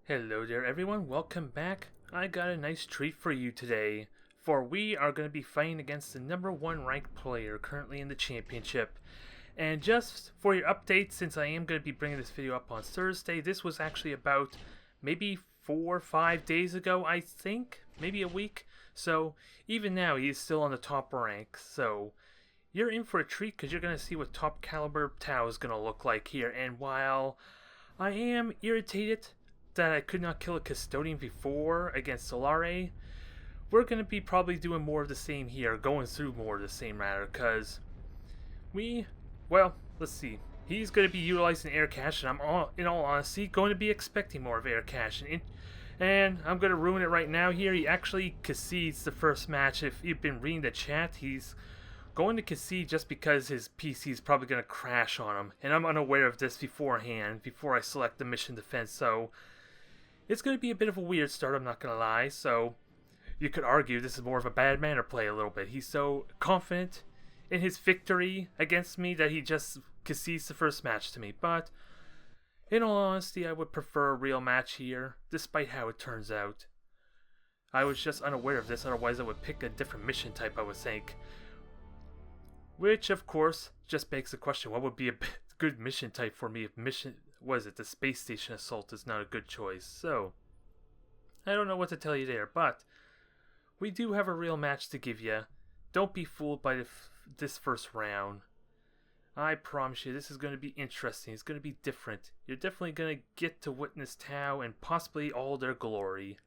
Hello there everyone, welcome back. I got a nice treat for you today, for we are going to be fighting against the number 1 ranked player currently in the championship. And just for your update, since I am going to be bringing this video up on Thursday, this was actually about maybe 4 or 5 days ago, I think, maybe a week. So even now he is still on the top rank, so you're in for a treat because you're going to see what top caliber Tau is going to look like here. And while I am irritated that I could not kill a custodian before against Solare, we're going to be probably doing more of the same here, going through more of the same rather, because let's see. He's going to be utilizing Air Caste, and I'm, in all honesty, going to be expecting more of Air Caste. And I'm going to ruin it right now here. He actually concedes the first match. If you've been reading the chat, he's going to concede just because his PC is probably going to crash on him. And I'm unaware of this beforehand, before I select the mission defense, so it's going to be a bit of a weird start, I'm not going to lie. So you could argue this is more of a bad manner play a little bit. He's so confident in his victory against me that he just concedes the first match to me. But in all honesty, I would prefer a real match here, despite how it turns out. I was just unaware of this, otherwise I would pick a different mission type, I would think. Which, of course, just begs the question, what would be a good mission type for me if the space station assault is not a good choice? So, I don't know what to tell you there, but we do have a real match to give you. Don't be fooled by this first round. I promise you, this is going to be interesting. It's going to be different. You're definitely going to get to witness Tau and possibly all their glory.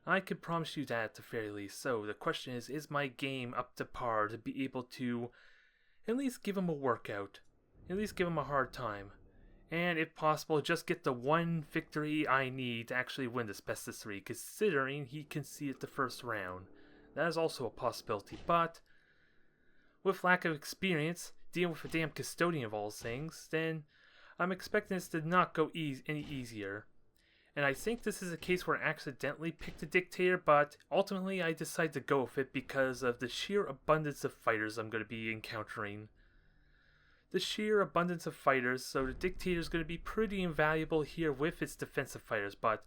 I can promise you that at the very least. So the question is my game up to par to be able to at least give him a workout? At least give him a hard time? And if possible, just get the one victory I need to actually win this best of 3, considering he conceded the first round. That is also a possibility, but with lack of experience dealing with a damn custodian of all things, then I'm expecting this to not go any easier. And I think this is a case where I accidentally picked a dictator, but ultimately I decided to go with it because of the sheer abundance of fighters I'm going to be encountering. The sheer abundance of fighters, so the dictator is going to be pretty invaluable here with its defensive fighters, but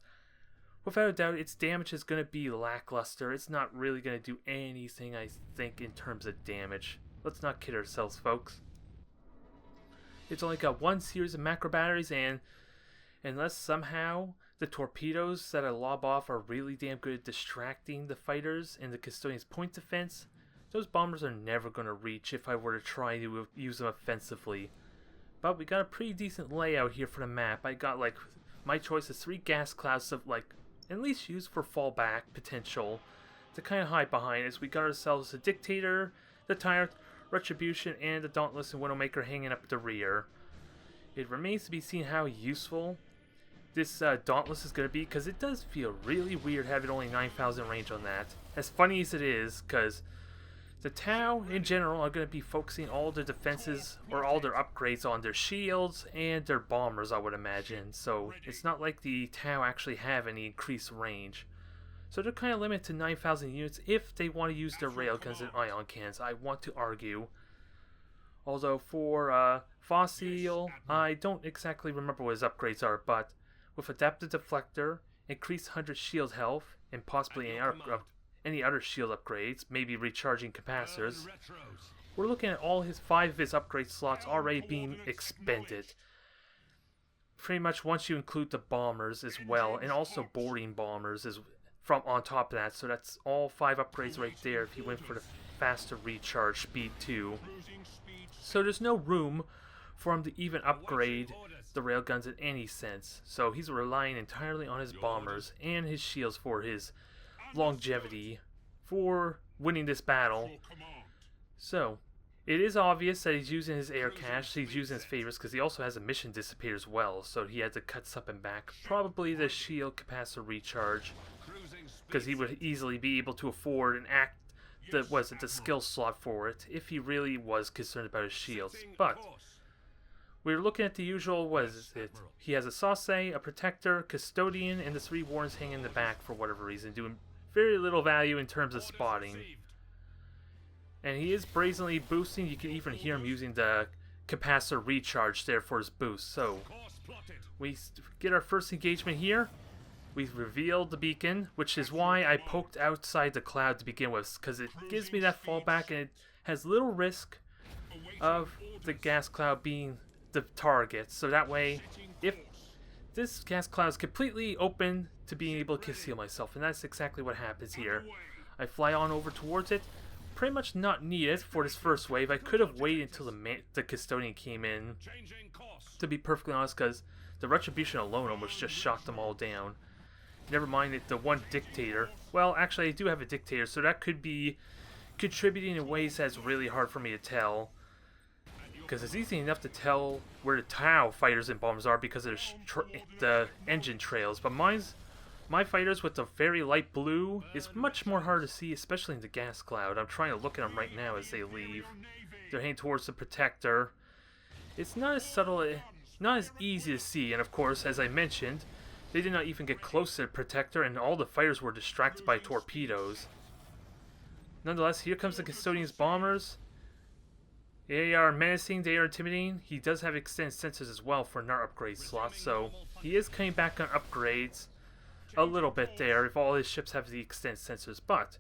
without a doubt its damage is going to be lackluster. It's not really going to do anything, I think, in terms of damage. Let's not kid ourselves, folks. It's only got one series of macro batteries, and unless somehow the torpedoes that I lob off are really damn good at distracting the fighters and the custodian's point defense, those bombers are never going to reach if I were to try to use them offensively. But we got a pretty decent layout here for the map. I got, like, my choice is 3 gas clouds of, like, at least used for fallback potential to kind of hide behind, as we got ourselves a dictator, the tyrant, retribution, and the dauntless and widowmaker hanging up at the rear. It remains to be seen how useful this dauntless is going to be, because it does feel really weird having only 9,000 range on that. As funny as it is, because the Tau, in general, are going to be focusing all their defenses, or all their upgrades on their shields and their bombers, I would imagine. So it's not like the Tau actually have any increased range. So they're kind of limited to 9,000 units if they want to use their railguns and ion cannons, I want to argue. Although for Fossil, I don't exactly remember what his upgrades are, but with Adaptive Deflector, increased 100 shield health, and possibly any other shield upgrades, maybe recharging capacitors, we're looking at all 5 of his upgrade slots already being expended. Pretty much once you include the bombers as well, and also boarding bombers from on top of that, so that's all 5 upgrades right there if you went for the faster recharge speed too. So there's no room for him to even upgrade the railguns in any sense, so he's relying entirely on his bombers and his shields for his longevity for winning this battle. So it is obvious that he's using his Air Caste, he's using his favorites, because he also has a mission dissipate as well, so he had to cut something back, probably the shield capacitor recharge, because he would easily be able to afford and act the skill slot for it if he really was concerned about his shields. But we're looking at the usual, what is it? He has a Sauce, a Protector, Custodian, and the 3 Warrens hanging in the back for whatever reason, doing very little value in terms of spotting. And he is brazenly boosting. You can even hear him using the capacitor recharge there for his boost. So We get our first engagement here. We've revealed the beacon, which is why I poked outside the cloud to begin with, because it gives me that fallback and it has little risk of the gas cloud being the target. So that way, if this gas cloud is completely open to being able to conceal myself, and that's exactly what happens here. I fly on over towards it. Pretty much not needed for this first wave. I could have waited until the custodian came in, to be perfectly honest, because the retribution alone almost just shot them all down. Never mind the one dictator. Well, actually, I do have a dictator, so that could be contributing in ways that's really hard for me to tell. Because it's easy enough to tell where the Tau fighters and bombers are because of the engine trails. But my fighters with the very light blue is much more hard to see, especially in the gas cloud. I'm trying to look at them right now as they leave. They're heading towards the protector. It's not as subtle, not as easy to see, and of course, as I mentioned, they did not even get close to the protector, and all the fighters were distracted by torpedoes. Nonetheless, here comes the custodian's bombers. They are menacing, they are intimidating. He does have extended sensors as well for another upgrade slot, so he is coming back on upgrades a little bit there if all his ships have the extended sensors, but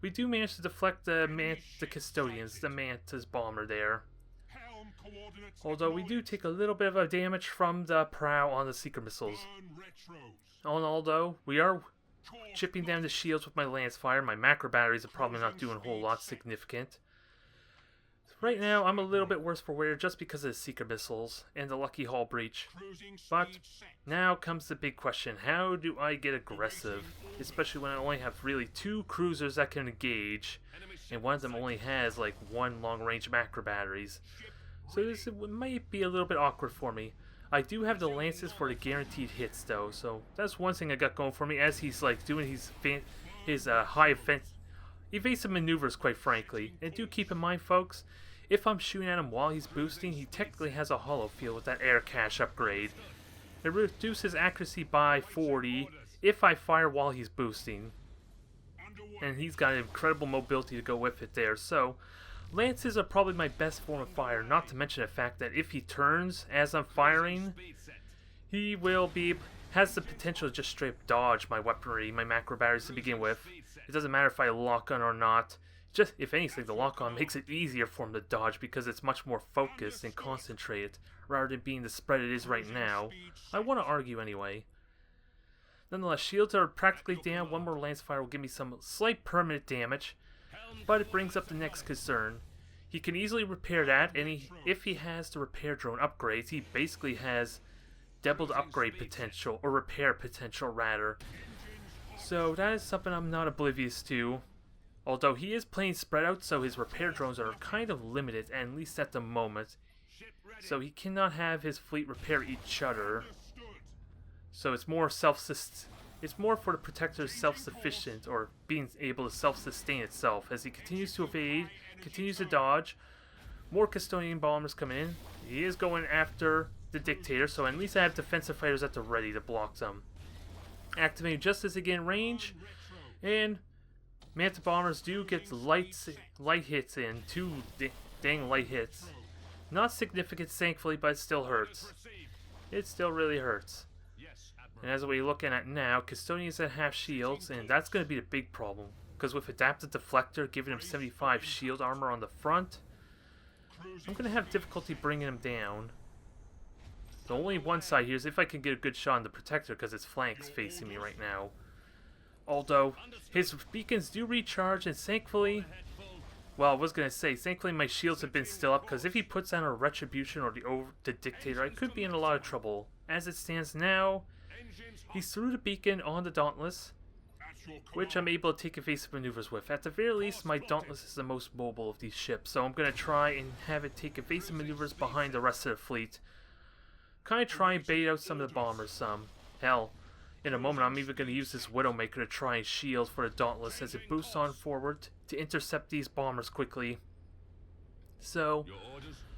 we do manage to deflect the custodians, the Manta's bomber there. Although we do take a little bit of a damage from the prow on the seeker missiles. All in all though, we are chipping down the shields with my lance fire. My macro batteries are probably not doing a whole lot significant. Right now, I'm a little bit worse for wear just because of the seeker missiles and the lucky hull breach. But now comes the big question: how do I get aggressive? Especially when I only have really 2 cruisers that can engage, and one of them only has like 1 long-range macro batteries. So this might be a little bit awkward for me. I do have the lances for the guaranteed hits though, so that's one thing I got going for me as he's like doing his high evasive maneuvers, quite frankly. And do keep in mind, folks, if I'm shooting at him while he's boosting, he technically has a hollow field with that Air Caste upgrade. It reduces accuracy by 40 if I fire while he's boosting. And he's got incredible mobility to go with it there, so lances are probably my best form of fire, not to mention the fact that if he turns as I'm firing, he has the potential to just straight up dodge my weaponry, my macro batteries to begin with. It doesn't matter if I lock on or not. Just, if anything, the lock-on makes it easier for him to dodge because it's much more focused and concentrated rather than being the spread it is right now. I want to argue anyway. Nonetheless, shields are practically down. One more lance fire will give me some slight permanent damage, but it brings up the next concern. He can easily repair that, and if he has the repair drone upgrades, he basically has doubled upgrade potential, or repair potential rather. So that is something I'm not oblivious to. Although he is playing spread out, so his repair drones are kind of limited, at least at the moment. So he cannot have his fleet repair each other. So it's more it's more for the protector's self-sufficient, or being able to self-sustain itself. As he continues to evade, continues to dodge, more custodian bombers coming in. He is going after the dictator, so at least I have defensive fighters at the ready to block them. Activating just as they get in range, and Manta bombers do get light hits in. 2 dang light hits. Not significant, thankfully, but it still hurts. It still really hurts. And as we're looking at now, custodians that have shields, and that's going to be the big problem. Because with adaptive deflector giving him 75 shield armor on the front, I'm going to have difficulty bringing him down. The only one side here is if I can get a good shot on the protector because his flank's facing me right now. Although, his beacons do recharge, and thankfully, well, I was going to say, thankfully my shields have been still up, because if he puts on a Retribution or the Dictator, I could be in a lot of trouble. As it stands now, he's through the beacon on the Dauntless, which I'm able to take evasive maneuvers with. At the very least, my Dauntless is the most mobile of these ships, so I'm going to try and have it take evasive maneuvers behind the rest of the fleet. Kind of try and bait out some of the bombers some. Hell, in a moment, I'm even going to use this Widowmaker to try and shield for the Dauntless as it boosts on forward to intercept these bombers quickly. So,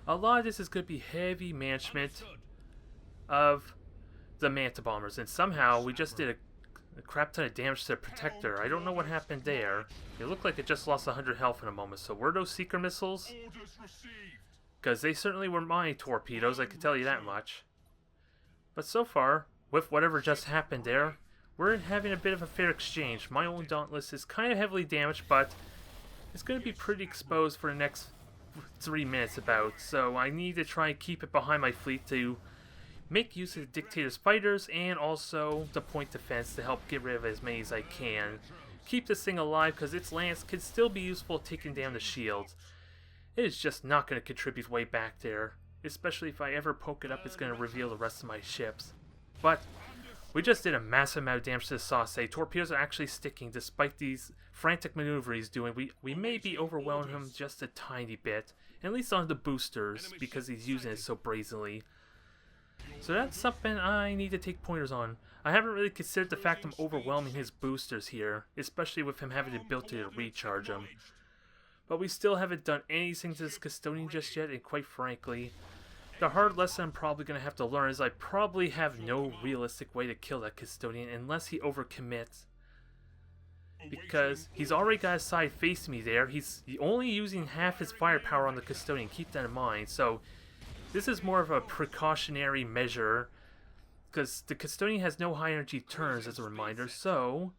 a lot of this is going to be heavy management of the Manta bombers, and somehow we just did a crap ton of damage to the Protector. I don't know what happened there. It looked like it just lost 100 health in a moment. So were those Seeker missiles? Because they certainly were my torpedoes, I can tell you that much. But so far, with whatever just happened there, we're having a bit of a fair exchange. My own Dauntless is kind of heavily damaged, but it's going to be pretty exposed for the next 3 minutes about, so I need to try and keep it behind my fleet to make use of the Dictator's fighters and also the point defense to help get rid of as many as I can. Keep this thing alive because its lance can still be useful at taking down the shields. It is just not going to contribute way back there, especially if I ever poke it up, it's going to reveal the rest of my ships. But we just did a massive amount of damage to the Sauce. Torpedoes are actually sticking despite these frantic maneuvers he's doing. We may be overwhelming him just a tiny bit, at least on the boosters, because he's using it so brazenly. So that's something I need to take pointers on. I haven't really considered the fact I'm overwhelming his boosters here, especially with him having the ability to recharge them. But we still haven't done anything to this Custodian just yet, and quite frankly, the hard lesson I'm probably going to have to learn is I probably have no realistic way to kill that Custodian unless he overcommits. Because he's already got his side facing me there. He's only using half his firepower on the Custodian, keep that in mind. So this is more of a precautionary measure, because the Custodian has no high energy turns as a reminder, so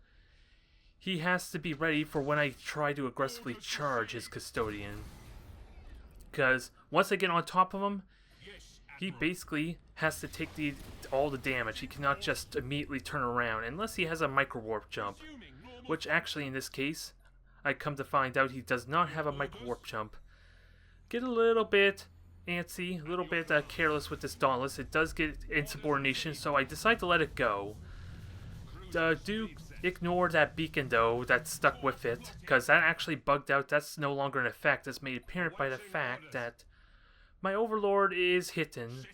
he has to be ready for when I try to aggressively charge his Custodian. Because once I get on top of him, he basically has to take all the damage. He cannot just immediately turn around unless he has a micro warp jump, which actually in this case, I come to find out he does not have a micro warp jump. Get a little bit antsy, a little bit careless with this Dauntless. It does get insubordination, so I decide to let it go. Do ignore that beacon though that's stuck with it, because that actually bugged out. That's no longer in effect. That's made apparent by the fact that my Overlord is hidden.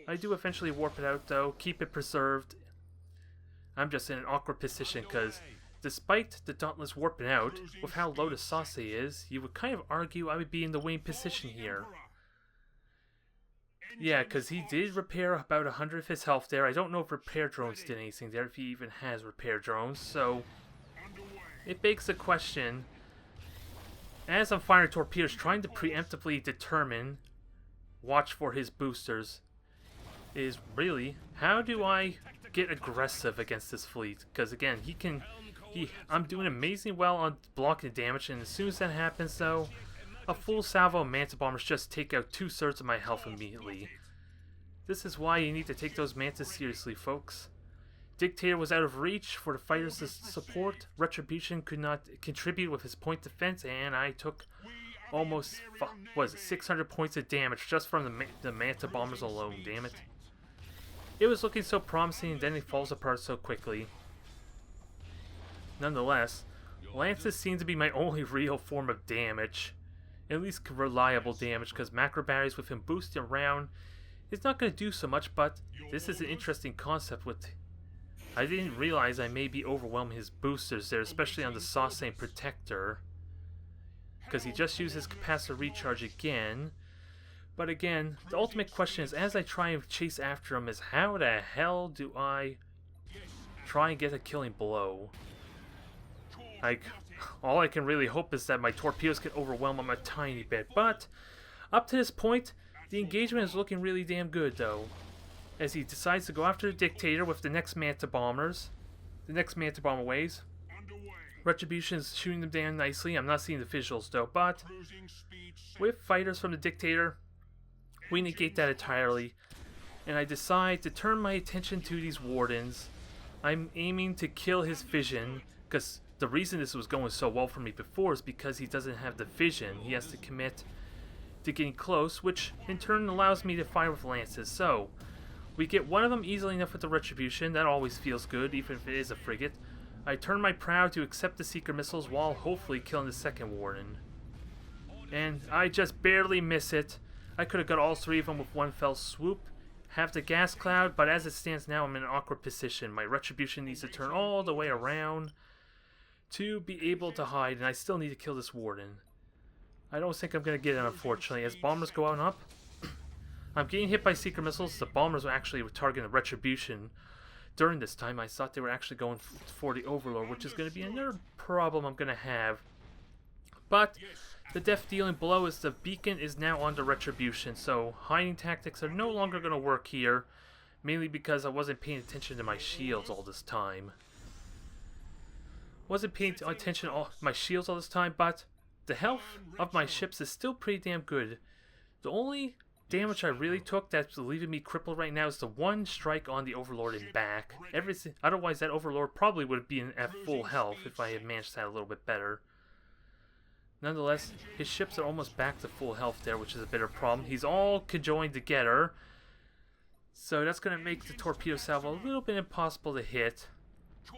I do eventually warp it out though, keep it preserved. I'm just in an awkward position because despite the Dauntless warping out, with how low the Sauce is, you would kind of argue I would be in the winning position here. Yeah, because he did repair about 100 of his health there. I don't know if repair drones did anything there, if he even has repair drones, so it begs the question, as I'm firing torpedoes, trying to preemptively determine, watch for his boosters, is really, how do I get aggressive against this fleet? Because again, I'm doing amazingly well on blocking the damage, and as soon as that happens though, a full salvo of Manta Bombers just take out 2/3 of my health immediately. This is why you need to take those Mantas seriously, folks. Dictator was out of reach for the fighters to support. Retribution could not contribute with his point defense, and I took almost 600 points of damage just from the Manta Bombers alone, damn it. It was looking so promising, and then it falls apart so quickly. Nonetheless, Lances seem to be my only real form of damage. At least reliable damage, because macro batteries with him boosting around is not going to do so much, but this is an interesting concept with... I didn't realize I may be overwhelming his boosters there, especially on the Sauce and Protector, because he just used his capacitor recharge again. But again, the ultimate question is, as I try and chase after him, is how the hell do I try and get a killing blow? All I can really hope is that my torpedoes can overwhelm him a tiny bit, but up to this point, the engagement is looking really damn good though, as he decides to go after the Dictator with the next Manta Bombers, the next Manta Bomber waves. Retribution is shooting them down nicely. I'm not seeing the visuals though, but with fighters from the Dictator, we negate that entirely, and I decide to turn my attention to these Wardens. I'm aiming to kill his vision, because the reason this was going so well for me before is because he doesn't have the vision. He has to commit to getting close, which in turn allows me to fire with lances. So we get one of them easily enough with the Retribution. That always feels good, even if it is a frigate. I turn my prow to accept the Seeker missiles while hopefully killing the second Warden. And I just barely miss it. I could have got all 3 of them with one fell swoop. Have the gas cloud, but as it stands now, I'm in an awkward position. My Retribution needs to turn all the way around to be able to hide, and I still need to kill this Warden. I don't think I'm going to get it, unfortunately. As bombers go out and up, I'm getting hit by Seeker missiles. The bombers were actually targeting the Retribution. During this time, I thought they were actually going for the Overlord, which is going to be another problem I'm going to have. But the death-dealing blow is the beacon is now on the Retribution, so hiding tactics are no longer going to work here. Mainly because I wasn't paying attention to my shields all this time. Wasn't paying attention to my shields all this time, but the health of my ships is still pretty damn good. The only damage I really took that's leaving me crippled right now is the one strike on the Overlord and back. Otherwise, that Overlord probably would have been at full health if I had managed that a little bit better. Nonetheless, his ships are almost back to full health there, which is a bit of a problem. He's all conjoined together, so that's going to make the torpedo salvo a little bit impossible to hit,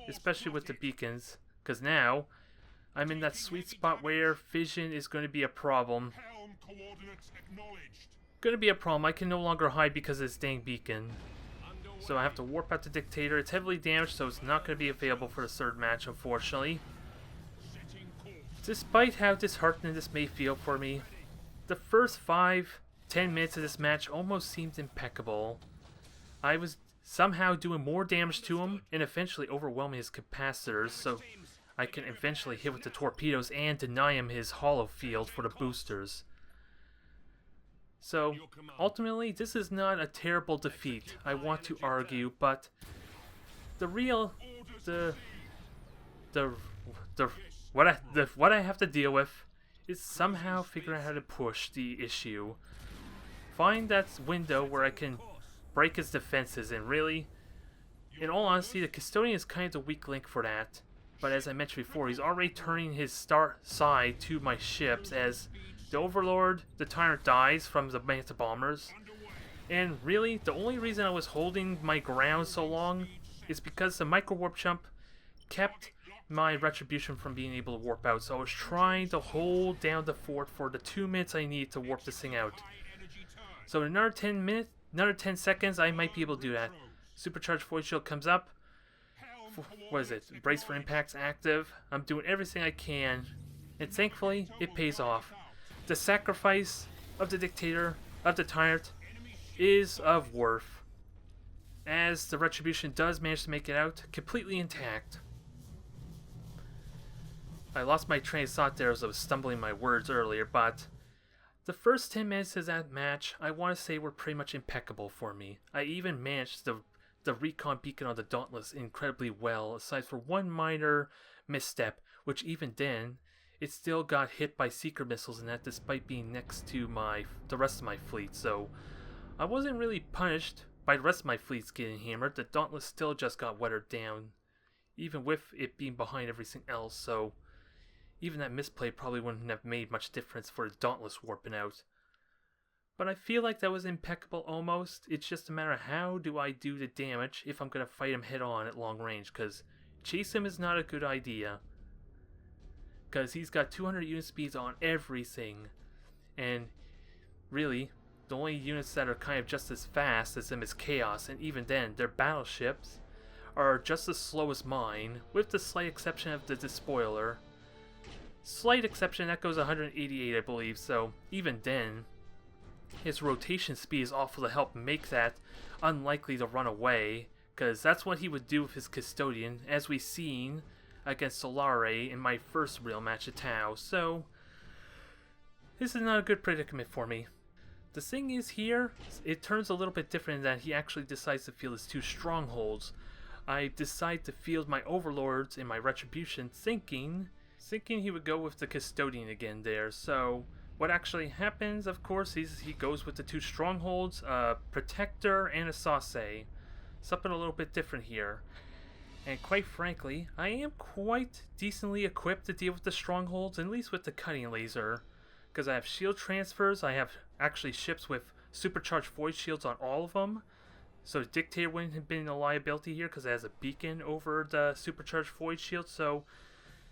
especially with the beacons, because now I'm in that sweet spot where vision is going to be a problem. I can no longer hide because of this dang beacon. So I have to warp out the Dictator. It's heavily damaged, so it's not going to be available for the third match, unfortunately. Despite how disheartening this may feel for me, the first 5-10 minutes of this match almost seemed impeccable. I was somehow doing more damage to him and eventually overwhelming his capacitors, so I can eventually hit with the torpedoes and deny him his hollow field for the boosters. So, ultimately, this is not a terrible defeat, I want to argue, but what I have to deal with is somehow figure out how to push the issue. Find that window where I can break his defenses, and really, in all honesty, the Custodian is kind of the weak link for that. But as I mentioned before, he's already turning his side to my ships as the Overlord, the Tyrant, dies from the Manta Bombers. And really, the only reason I was holding my ground so long is because the Micro Warp Jump kept my Retribution from being able to warp out. So I was trying to hold down the fort for the 2 minutes I need to warp this thing out. So in another 10 seconds, I might be able to do that. Supercharged Void Shield comes up. What is it? Brace for Impact's active. I'm doing everything I can, and thankfully, it pays off. The sacrifice of the Dictator, of the Tyrant, is of worth, as the Retribution does manage to make it out completely intact. I lost my train of thought there as I was stumbling my words earlier, but the first 10 minutes of that match, I want to say, were pretty much impeccable for me. I even managed the recon beacon on the Dauntless incredibly well, aside for one minor misstep, which even then, it still got hit by seeker missiles, and that despite being next to the rest of my fleet. So I wasn't really punished by the rest of my fleets getting hammered. The Dauntless still just got weathered down, even with it being behind everything else. So even that misplay probably wouldn't have made much difference for the Dauntless warping out. But I feel like that was impeccable almost. It's just a matter of how do I do the damage if I'm going to fight him head on at long range, because chase him is not a good idea. Because he's got 200 unit speeds on everything. And really, the only units that are kind of just as fast as him is Chaos, and even then, their battleships are just as slow as mine, with the slight exception of the Despoiler. Slight exception, that goes 188 I believe, so even then, his rotation speed is awful to help make that unlikely to run away, because that's what he would do with his Custodian, as we've seen against Solare in my first real match at Tau. So this is not a good predicament for me. The thing is here, it turns a little bit different in that he actually decides to field his 2 strongholds. I decide to field my Overlords in my Retribution, thinking he would go with the Custodian again there. So what actually happens, of course, is he goes with the 2 strongholds, a Protector and a Sauce. Something a little bit different here. And quite frankly, I am quite decently equipped to deal with the strongholds, at least with the cutting laser. Because I have shield transfers, I have actually ships with supercharged void shields on all of them. So the Dictator wouldn't have been a liability here because it has a beacon over the supercharged void shield. So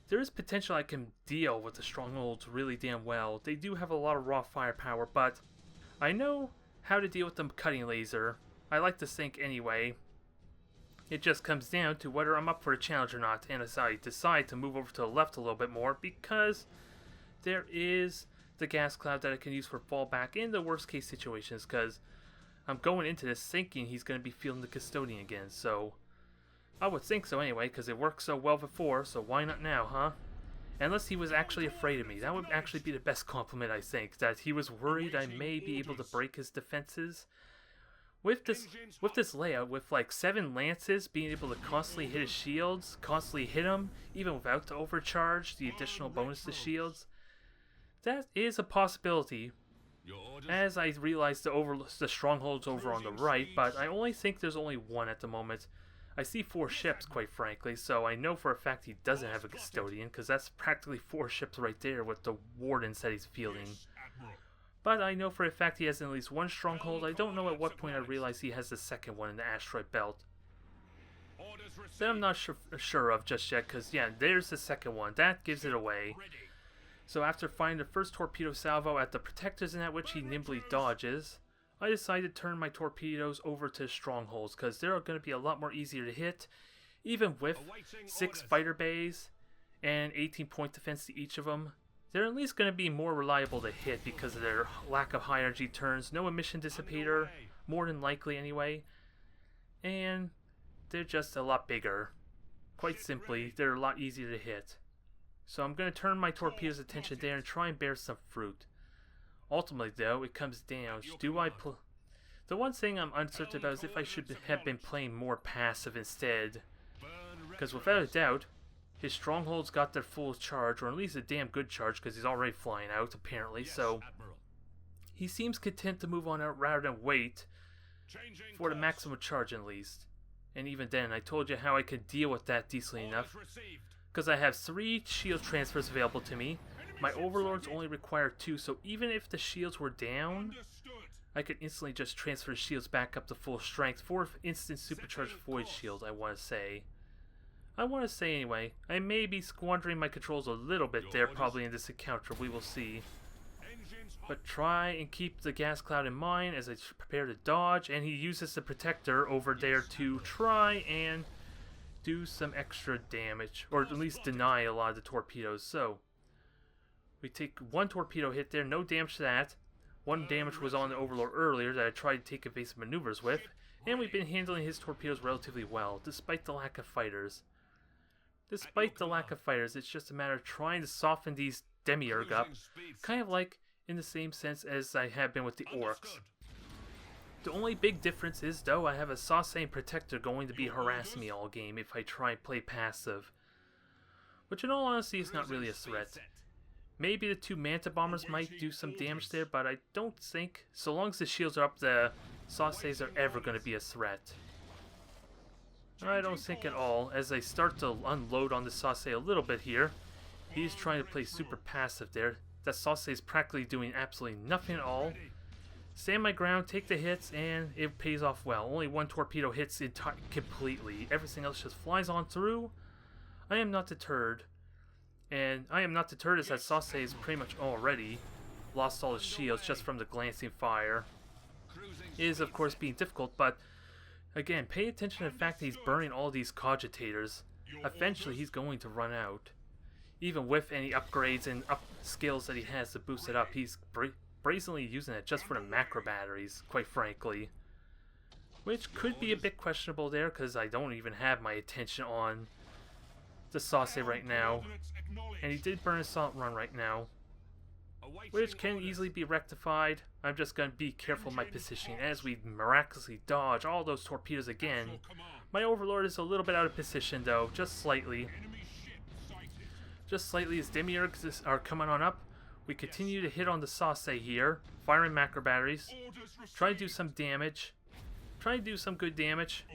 there is potential I can deal with the strongholds really damn well. They do have a lot of raw firepower, but I know how to deal with the cutting laser. I like to think anyway. It just comes down to whether I'm up for a challenge or not, and as I decide to move over to the left a little bit more, because there is the gas cloud that I can use for fallback in the worst case situations, because I'm going into this thinking he's going to be fielding the Custodian again, so I would think so anyway, because it worked so well before, so why not now, huh? Unless he was actually afraid of me. That would actually be the best compliment, I think, that he was worried I may be able to break his defenses, With this layout, with like 7 lances being able to constantly hit his shields, constantly hit him, even without the overcharge, the additional bonus to shields, that is a possibility. As I realize the strongholds over on the right, but I only think there's only one at the moment. I see 4 ships, quite frankly, so I know for a fact he doesn't have a custodian, because that's practically 4 ships right there with the wardens that he's fielding. But I know for a fact he has at least 1 stronghold. I don't know at what point I realize he has the second one in the asteroid belt. That I'm not sure of just yet, because yeah, there's the second one. That gives it away. So after finding the first torpedo salvo at the protectors and at which he nimbly dodges, I decided to turn my torpedoes over to strongholds, because they're going to be a lot more easier to hit, even with 6 fighter bays and 18 point defense to each of them. They're at least going to be more reliable to hit because of their lack of high energy turns, no emission dissipator, more than likely anyway, and they're just a lot bigger. Quite simply, they're a lot easier to hit. So I'm going to turn my torpedoes' attention there and try and bear some fruit. Ultimately though, it comes down, the one thing I'm uncertain about is if I should have been playing more passive instead, because without a doubt, his strongholds got their full charge, or at least a damn good charge, because he's already flying out, apparently, so he seems content to move on out rather than wait for the maximum charge at least. And even then, I told you how I could deal with that decently enough, because I have 3 shield transfers available to me. My overlords only require 2, so even if the shields were down, I could instantly just transfer the shields back up to full strength for instant supercharged void shield, I want to say. Anyway, I may be squandering my controls a little bit there probably in this encounter, we will see. But try and keep the gas cloud in mind as I prepare to dodge, and he uses the protector over there to try and do some extra damage, or at least deny a lot of the torpedoes. So, we take 1 torpedo hit there, no damage to that. 1 damage was on the Overlord earlier that I tried to take evasive maneuvers with, and we've been handling his torpedoes relatively well, despite the lack of fighters. It's just a matter of trying to soften these demiurge up, kind of like in the same sense as I have been with the orcs. The only big difference is, though, I have a Sauce Protector going to be harassing me all game if I try and play passive, which in all honesty is not really a threat. Maybe the 2 Manta Bombers might do some damage there, but I don't think, so long as the shields are up, the Sauces are ever going to be a threat. I don't think at all. As I start to unload on the Sauce a little bit here, he's trying to play super passive there. That Sauce is practically doing absolutely nothing at all. Stand my ground, take the hits, and it pays off well. Only 1 torpedo hits it completely. Everything else just flies on through. I am not deterred. And I am not deterred as that Sauce is pretty much already lost all his shields just from the glancing fire. It is of course being difficult, but again, pay attention to the fact that he's burning all these cogitators. Eventually he's going to run out. Even with any upgrades and skills that he has to boost it up, he's brazenly using it just for the macro batteries, quite frankly. Which could be a bit questionable there, because I don't even have my attention on the Sauce right now. And he did burn a salt run right now, which can easily be rectified. I'm just going to be careful of my positioning as we miraculously dodge all those torpedoes again. My Overlord is a little bit out of position though, just slightly. Just slightly as demiurges are coming on up. We continue to hit on the Sauce here, firing macro batteries, try to do some damage, try to do some good damage,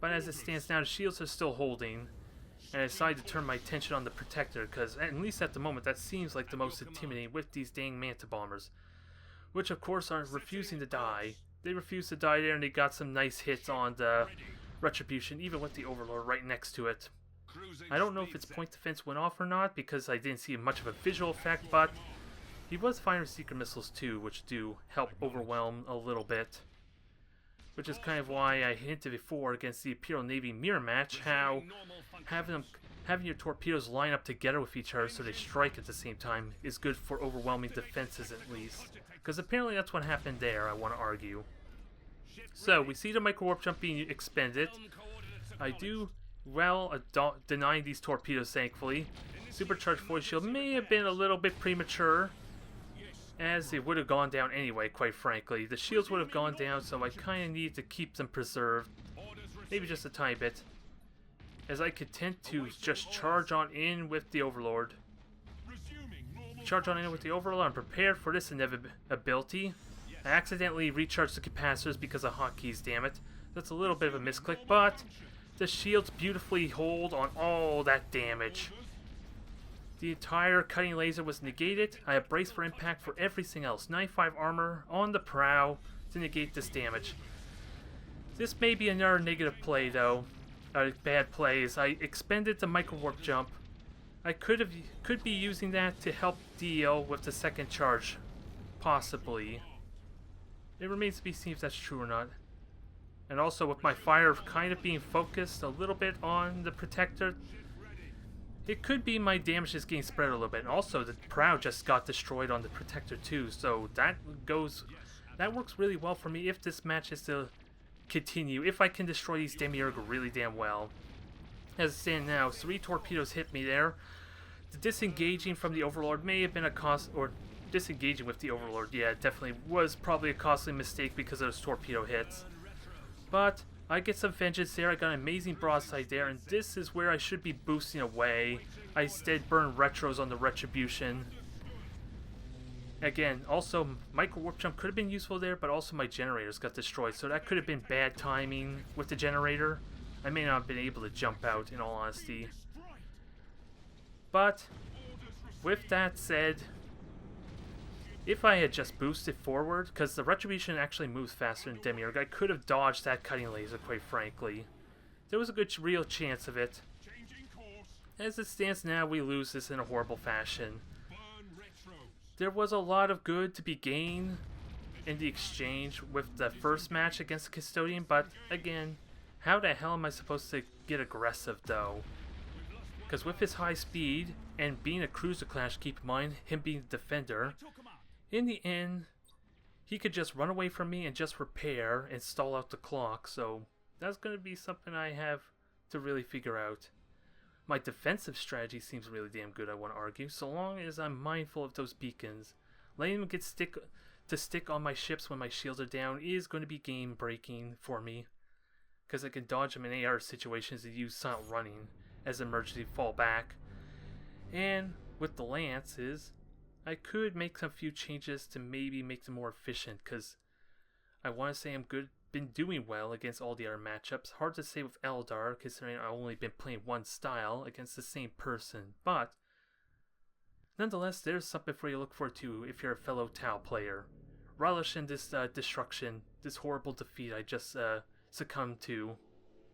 but as it stands now the shields are still holding. And I decided to turn my attention on the Protector, because at least at the moment that seems like the most intimidating with these dang Manta Bombers. Which of course are refusing to die. They refuse to die there, and they got some nice hits on the Retribution, even with the Overlord right next to it. I don't know if its point defense went off or not, because I didn't see much of a visual effect, but he was firing secret missiles too, which do help overwhelm a little bit. Which is kind of why I hinted before against the Imperial Navy mirror match, how having your torpedoes line up together with each other so they strike at the same time is good for overwhelming defenses at least. Because apparently that's what happened there, I want to argue. So, we see the micro-warp jump being expended. I do well denying these torpedoes, thankfully. Supercharged void shield may have been a little bit premature. as it would have gone down anyway, quite frankly. The shields would have gone down, so I kind of need to keep them preserved. Maybe just a tiny bit. As I could tend to just charge on in with the Overlord. Charge on in with the Overlord. I'm prepared for this inevitability. I accidentally recharged the capacitors because of hotkeys, damn it. That's a little bit of a misclick, but the shields beautifully hold on all that damage. The entire cutting laser was negated. I have brace for impact for everything else. 95 armor on the prow to negate this damage. This may be another negative play though. Bad plays. I expended the micro warp jump. I could be using that to help deal with the second charge. Possibly. It remains to be seen if that's true or not. And also with my fire kind of being focused a little bit on the protector, it could be my damage is getting spread a little bit. And also the prow just got destroyed on the protector too, so that works really well for me if this match is to continue. If I can destroy these Demiurge really damn well. As it stands now, 3 torpedoes hit me there. The disengaging from the Overlord may have been a cost, or disengaging with the Overlord, yeah, it definitely was probably a costly mistake because of those torpedo hits. But I get some vengeance there. I got an amazing broadside there, and this is where I should be boosting away. I instead burned retros on the retribution. Again, also micro warp jump could have been useful there, but also my generators got destroyed, so that could have been bad timing with the generator. I may not have been able to jump out, in all honesty. But with that said, if I had just boosted forward, because the retribution actually moves faster than Demiurge, I could have dodged that cutting laser, quite frankly. There was a good real chance of it. As it stands now, we lose this in a horrible fashion. There was a lot of good to be gained in the exchange with the first match against the Custodian, but again, how the hell am I supposed to get aggressive though? Because with his high speed and being a cruiser class, keep in mind, him being the defender, in the end, he could just run away from me and just repair and stall out the clock, so that's going to be something I have to really figure out. My defensive strategy seems really damn good, I want to argue, so long as I'm mindful of those beacons. Letting them stick on my ships when my shields are down is going to be game breaking for me, because I can dodge them in AR situations and use silent running as an emergency fallback. And with the lances, I could make some few changes to maybe make them more efficient, because I want to say I'm been doing well against all the other matchups. Hard to say with Eldar, considering I've only been playing one style against the same person, but nonetheless, there's something for you to look forward to if you're a fellow Tau player. Relish in this destruction, this horrible defeat I just succumbed to.